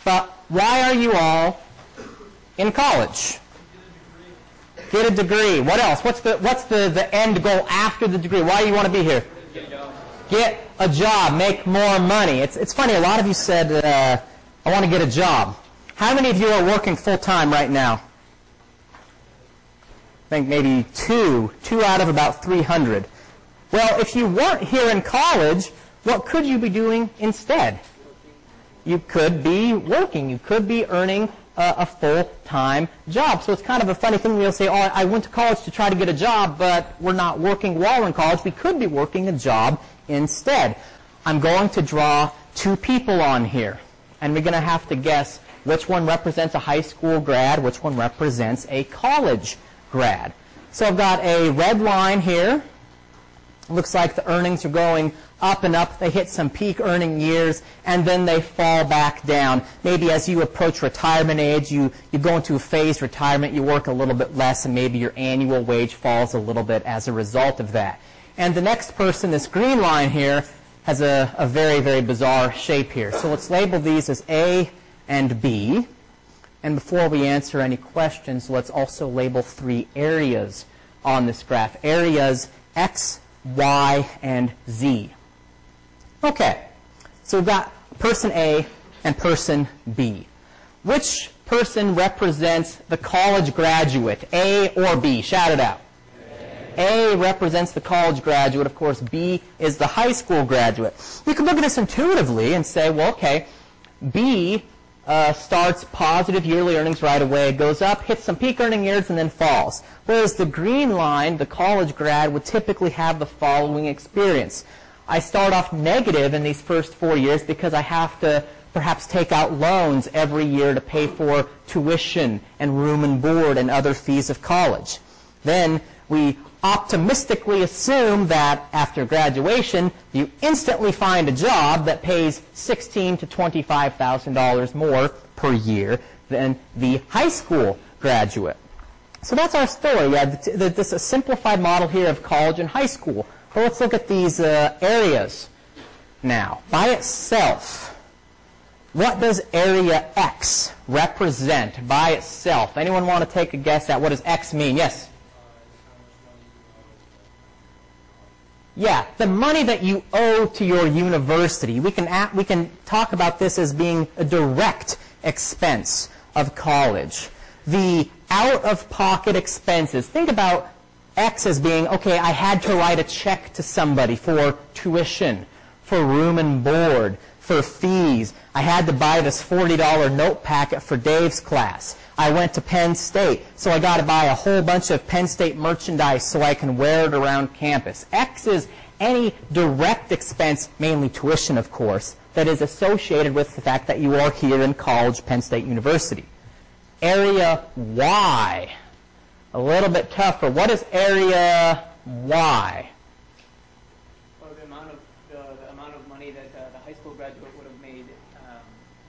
But why are you all in college? Get a degree. What else? What's the end goal after the degree? Why do you want to be here? Get a job. Get a job. Make more money. It's funny. A lot of you said, I want to get a job. How many of you are working full-time right now? I think maybe two out of about 300. Well, if you weren't here in college, what could you be doing instead? You could be working. You could be earning a full-time job. So it's kind of a funny thing when you'll say, oh, I went to college to try to get a job, but we're not working while we're in college. We could be working a job instead. I'm going to draw two people on here, and we're going to have to guess which one represents a high school grad, which one represents a college grad. So I've got a red line here. Looks like the earnings are going up and up. They hit some peak earning years, and then they fall back down. Maybe as you approach retirement age, you go into a phased retirement, you work a little bit less, and maybe your annual wage falls a little bit as a result of that. And the next person, this green line here, has a very, very bizarre shape here. So let's label these as A and B. And before we answer any questions, let's also label three areas on this graph. Areas X, Y, and Z. Okay, so we've got person A and person B. Which person represents the college graduate, A or B? Shout it out. A represents the college graduate. Of course, B is the high school graduate. You can look at this intuitively and say, well, okay, B starts positive yearly earnings right away, goes up, hits some peak earning years, and then falls. Whereas the green line, the college grad, would typically have the following experience. I start off negative in these first 4 years because I have to perhaps take out loans every year to pay for tuition and room and board and other fees of college. Then we optimistically assume that after graduation, you instantly find a job that pays $16,000 to $25,000 more per year than the high school graduate. So that's our story. Yeah, this is a simplified model here of college and high school. But let's look at these areas now. By itself, what does area X represent by itself? Anyone want to take a guess at what does X mean? Yes? Yeah, the money that you owe to your university. We can talk about this as being a direct expense of college. The out-of-pocket expenses. Think about X as being, okay, I had to write a check to somebody for tuition, for room and board, for fees. I had to buy this $40 note packet for Dave's class. I went to Penn State, so I got to buy a whole bunch of Penn State merchandise so I can wear it around campus. X is any direct expense, mainly tuition, of course, that is associated with the fact that you are here in college, Penn State University. Area Y, a little bit tougher. What is area Y? Well, the amount of money that the high school graduate would have made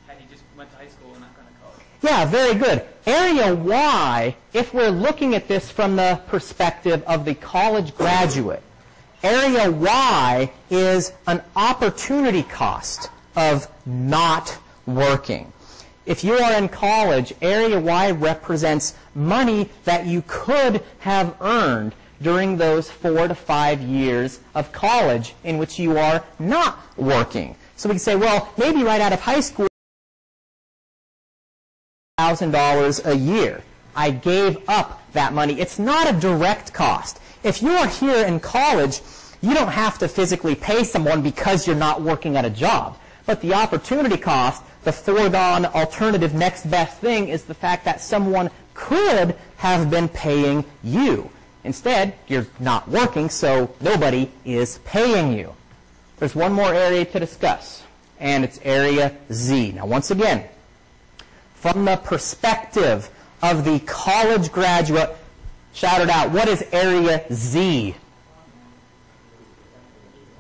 had he just went to high school and not gone to college. Yeah, very good. Area Y, if we're looking at this from the perspective of the college graduate, area Y is an opportunity cost of not working. If you are in college, area Y represents money that you could have earned during those 4 to 5 years of college in which you are not working. So we can say, well, maybe right out of high school, $1,000 a year. I gave up that money. It's not a direct cost. If you are here in college, you don't have to physically pay someone because you're not working at a job. But the opportunity cost, the foregone alternative next best thing, is the fact that someone could have been paying you. Instead, you're not working, so nobody is paying you. There's one more area to discuss, and it's area Z. Now, once again, from the perspective of the college graduate, shout it out, what is area Z?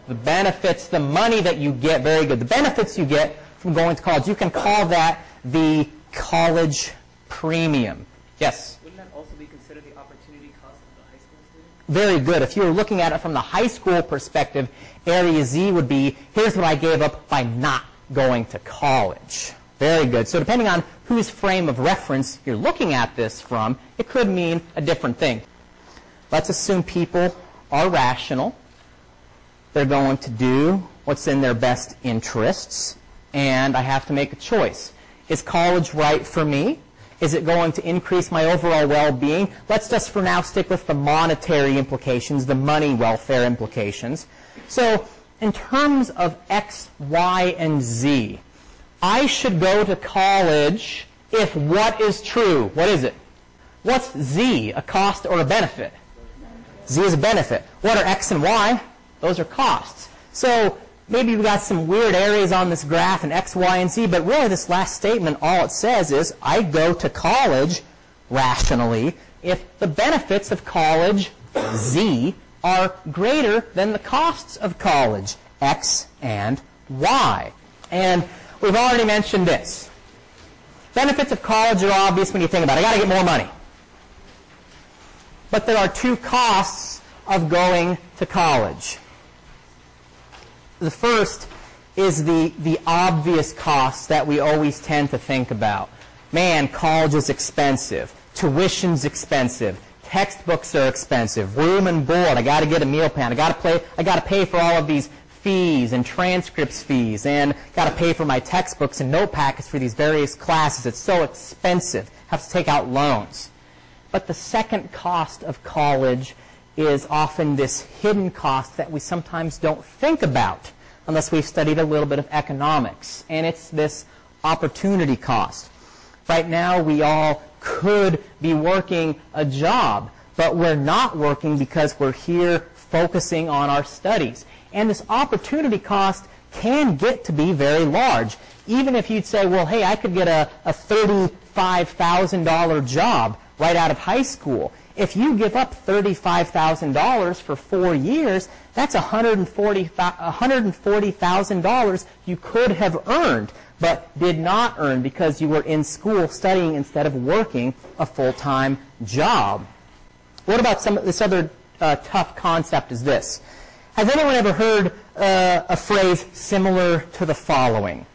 The benefits, the money that you get, very good. The benefits you get from going to college, you can call that the college premium. Yes? Wouldn't that also be considered the opportunity cost of the high school student? Very good. If you were looking at it from the high school perspective, area Z would be, here's what I gave up by not going to college. Very good. So depending on whose frame of reference you're looking at this from, it could mean a different thing. Let's assume people are rational. They're going to do what's in their best interests, and I have to make a choice. Is college right for me? Is it going to increase my overall well-being? Let's just for now stick with the monetary implications, the money welfare implications. So in terms of X, Y, and Z, I should go to college if what is true? What is it? What's Z, a cost or a benefit? Z is a benefit. What are X and Y? Those are costs. So maybe we've got some weird areas on this graph in X, Y, and Z, but really this last statement, all it says is I go to college rationally if the benefits of college, Z, are greater than the costs of college, X and Y. And we've already mentioned this. Benefits of college are obvious when you think about it. I got to get more money. But there are two costs of going to college. The first is the obvious costs that we always tend to think about. Man, college is expensive. Tuition's expensive. Textbooks are expensive. Room and board. I got to get a meal plan. I got to pay for all of these fees and transcripts fees, and got to pay for my textbooks and note packets for these various classes. It's so expensive. Have to take out loans. But the second cost of college is often this hidden cost that we sometimes don't think about unless we've studied a little bit of economics, and it's this opportunity cost. Right now, we all could be working a job, but we're not working because we're here focusing on our studies. And this opportunity cost can get to be very large. Even if you'd say, well, hey, I could get a $35,000 job right out of high school. If you give up $35,000 for 4 years, that's $140,000 you could have earned, but did not earn because you were in school studying instead of working a full-time job. What about this other tough concept is this? Has anyone ever heard a phrase similar to the following?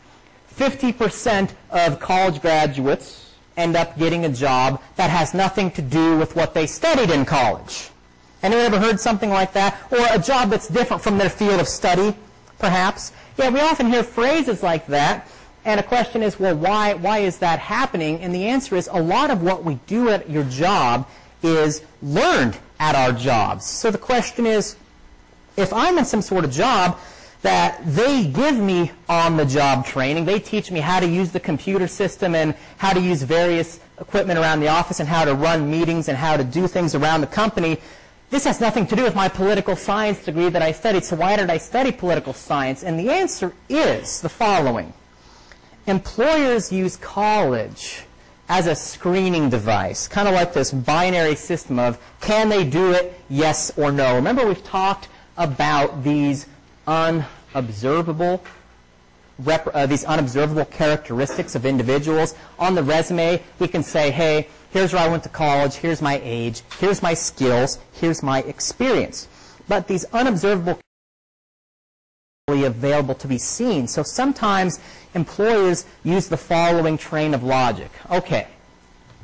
50% of college graduates end up getting a job that has nothing to do with what they studied in college. Anyone ever heard something like that? Or a job that's different from their field of study, perhaps? Yeah, we often hear phrases like that. And a question is, well, why is that happening? And the answer is a lot of what we do at your job is learned at our jobs. So the question is, if I'm in some sort of job that they give me on-the-job training, they teach me how to use the computer system and how to use various equipment around the office and how to run meetings and how to do things around the company, this has nothing to do with my political science degree that I studied. So why did I study political science? And the answer is the following. Employers use college as a screening device, kind of like this binary system of can they do it, yes or no. Remember we've talked about these unobservable characteristics of individuals. On the resume, we can say, hey, here's where I went to college, here's my age, here's my skills, here's my experience. But these unobservable available to be seen. So sometimes employers use the following train of logic. Okay,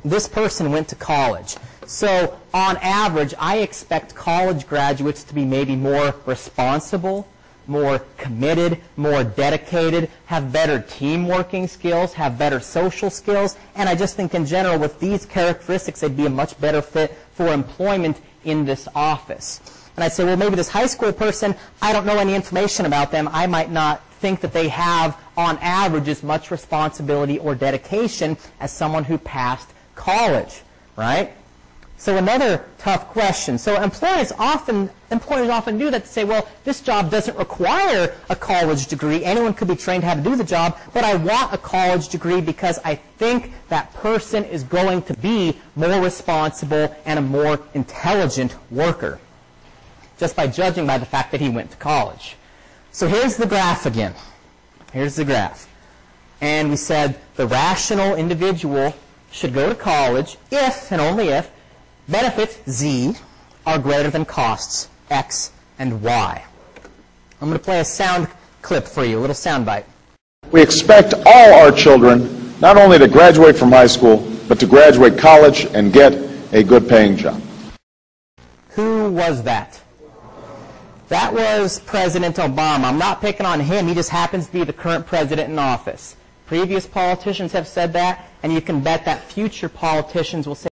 this person went to college. So on average, I expect college graduates to be maybe more responsible, more committed, more dedicated, have better team working skills, have better social skills, and I just think in general with these characteristics they'd be a much better fit for employment in this office. And I'd say, well, maybe this high school person, I don't know any information about them. I might not think that they have, on average, as much responsibility or dedication as someone who passed college, right? So another tough question. So employers often do that to say, well, this job doesn't require a college degree. Anyone could be trained how to do the job, but I want a college degree because I think that person is going to be more responsible and a more intelligent worker, just by judging by the fact that he went to college. So here's the graph again. Here's the graph. And we said the rational individual should go to college if and only if benefits, Z, are greater than costs, X and Y. I'm going to play a sound clip for you, a little sound bite. We expect all our children not only to graduate from high school, but to graduate college and get a good paying job. Who was that? That was President Obama. I'm not picking on him. He just happens to be the current president in office. Previous politicians have said that, and you can bet that future politicians will say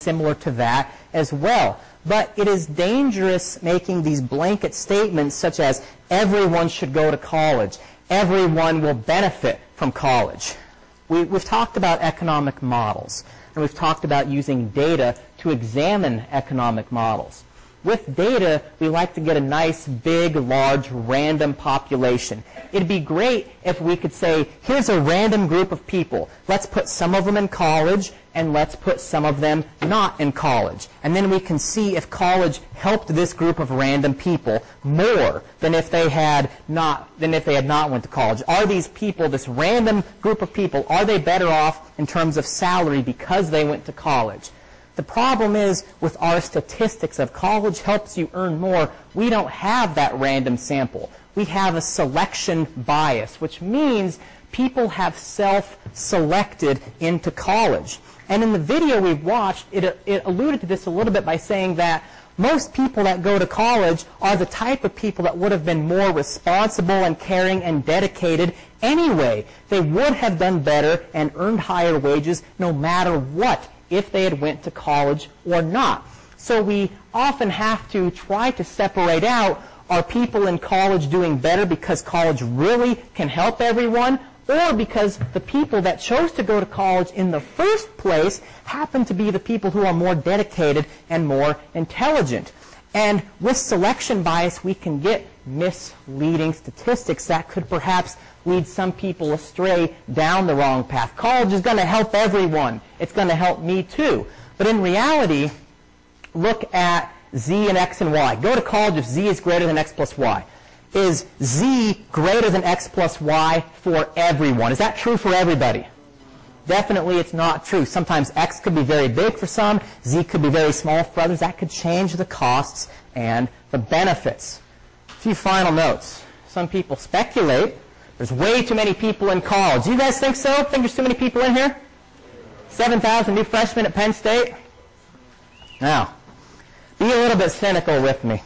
similar to that as well. But it is dangerous making these blanket statements such as everyone should go to college, everyone will benefit from college. We've talked about economic models, and we've talked about using data to examine economic models. With data, we like to get a nice, big, large, random population. It'd be great if we could say, here's a random group of people. Let's put some of them in college, and let's put some of them not in college. And then we can see if college helped this group of random people more than if they had not went to college. Are these people, this random group of people, are they better off in terms of salary because they went to college? The problem is, with our statistics of college helps you earn more, we don't have that random sample. We have a selection bias, which means people have self-selected into college. And in the video we've watched, it alluded to this a little bit by saying that most people that go to college are the type of people that would have been more responsible and caring and dedicated anyway. They would have done better and earned higher wages no matter what, if they had went to college or not. So we often have to try to separate out, are people in college doing better because college really can help everyone, or because the people that chose to go to college in the first place happen to be the people who are more dedicated and more intelligent. And with selection bias, we can get misleading statistics that could perhaps lead some people astray down the wrong path. College is going to help everyone. It's going to help me too. But in reality, look at z and x and y. Go to college if z is greater than x plus y. Is z greater than x plus y for everyone? Is that true for everybody? Definitely it's not true. Sometimes x could be very big for some, z could be very small for others. That could change the costs and the benefits. A few final notes. Some people speculate there's way too many people in college. Do you guys think so? Think there's too many people in here? 7,000 new freshmen at Penn State? Now, be a little bit cynical with me.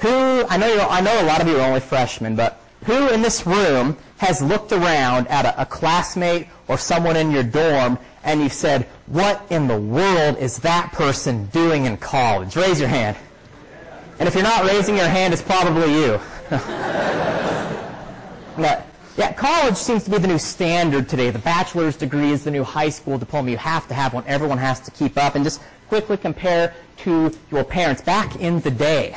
I know a lot of you are only freshmen, but who in this room has looked around at a classmate or someone in your dorm and you've said, what in the world is that person doing in college? Raise your hand. And if you're not raising your hand, it's probably you. But, yeah, college seems to be the new standard today. The bachelor's degree is the new high school diploma. You have to have one. Everyone has to keep up. And just quickly compare to your parents. Back in the day,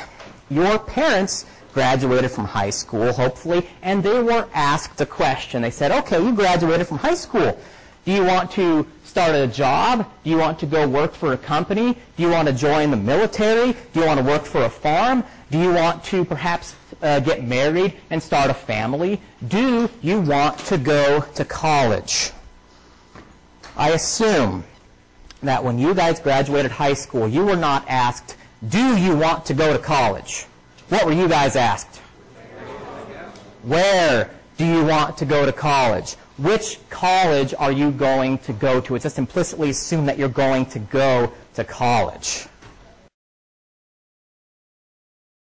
your parents graduated from high school, hopefully, and they were asked a question. They said, okay, you graduated from high school. Do you want to start a job? Do you want to go work for a company? Do you want to join the military? Do you want to work for a farm? Do you want to perhaps get married and start a family? Do you want to go to college? I assume that when you guys graduated high school, you were not asked, do you want to go to college? What were you guys asked? Where do you want to go to college? Which college are you going to go to? It's just implicitly assumed that you're going to go to college.